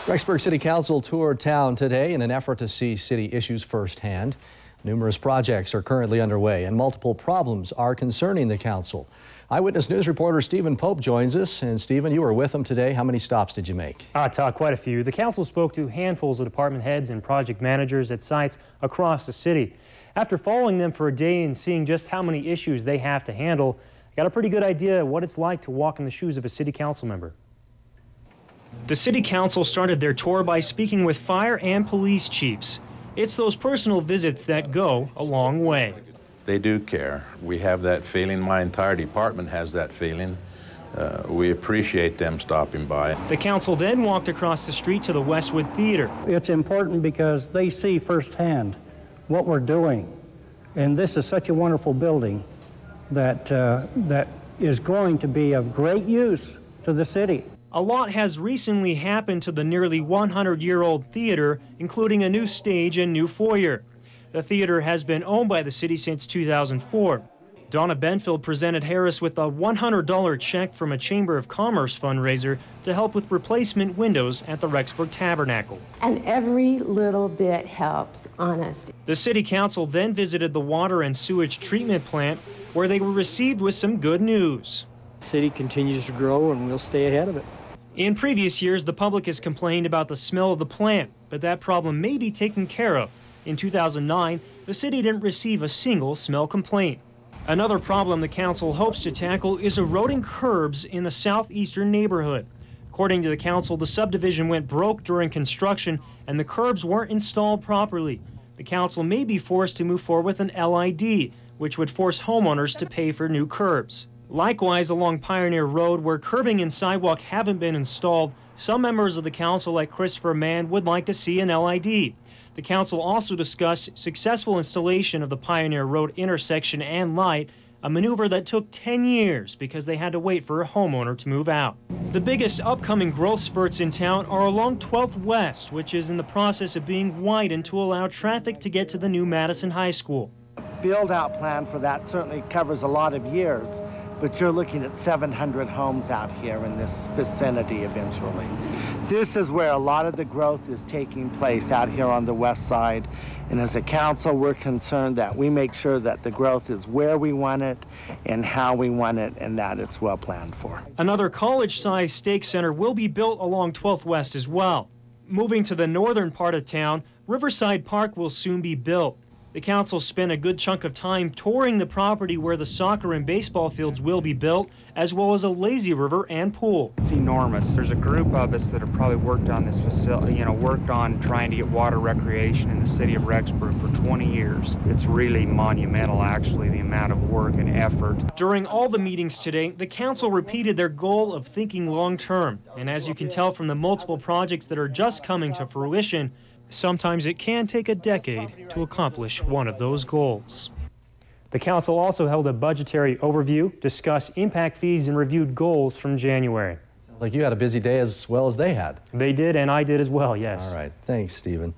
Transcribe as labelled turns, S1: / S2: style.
S1: Rexburg City Council toured town today in an effort to see city issues firsthand. Numerous projects are currently underway and multiple problems are concerning the council. Eyewitness News reporter Stephen Pope joins us. And Stephen, you were with them today. How many stops did you make?
S2: Todd, quite a few. The council spoke to handfuls of department heads and project managers at sites across the city. After following them for a day and seeing just how many issues they have to handle, I got a pretty good idea of what it's like to walk in the shoes of a city council member. The city council started their tour by speaking with fire and police chiefs. It's those personal visits that go a long way.
S3: They do care. We have that feeling. My entire department has that feeling. We appreciate them stopping by.
S2: The council then walked across the street to the Westwood Theater.
S4: It's important because they see firsthand what we're doing. And this is such a wonderful building that is going to be of great use to the city.
S2: A lot has recently happened to the nearly 100-year-old theater, including a new stage and new foyer. The theater has been owned by the city since 2004. Donna Benfield presented Harris with a $100 check from a Chamber of Commerce fundraiser to help with replacement windows at the Rexburg Tabernacle.
S5: And every little bit helps, honest.
S2: The city council then visited the water and sewage treatment plant, where they were received with some good news.
S6: The city continues to grow and we'll stay ahead of it.
S2: In previous years, the public has complained about the smell of the plant, but that problem may be taken care of. In 2009, the city didn't receive a single smell complaint. Another problem the council hopes to tackle is eroding curbs in the southeastern neighborhood. According to the council, the subdivision went broke during construction and the curbs weren't installed properly. The council may be forced to move forward with an LID, which would force homeowners to pay for new curbs. Likewise, along Pioneer Road, where curbing and sidewalk haven't been installed, some members of the council, like Christopher Mann, would like to see an LID. The council also discussed successful installation of the Pioneer Road intersection and light, a maneuver that took 10 years because they had to wait for a homeowner to move out. The biggest upcoming growth spurts in town are along 12th West, which is in the process of being widened to allow traffic to get to the new Madison High School.
S7: Build-out plan for that certainly covers a lot of years, but you're looking at 700 homes out here in this vicinity eventually. This is where a lot of the growth is taking place out here on the west side, and as a council we're concerned that we make sure that the growth is where we want it and how we want it, and that it's well planned for.
S2: Another college-sized stake center will be built along 12th West as well. Moving to the northern part of town, Riverside Park will soon be built. The council spent a good chunk of time touring the property where the soccer and baseball fields will be built, as well as a lazy river and pool.
S8: It's enormous. There's a group of us that have probably worked on this facility, worked on trying to get water recreation in the city of Rexburg for 20 years. It's really monumental, actually, the amount of work and effort.
S2: During all the meetings today, the council repeated their goal of thinking long-term. And as you can tell from the multiple projects that are just coming to fruition, sometimes it can take a decade to accomplish one of those goals. The council also held a budgetary overview, discussed impact fees, and reviewed goals from January.
S1: Like you had a busy day as well as they had.
S2: They did, and I did as well, yes.
S1: All right. Thanks, Stephen.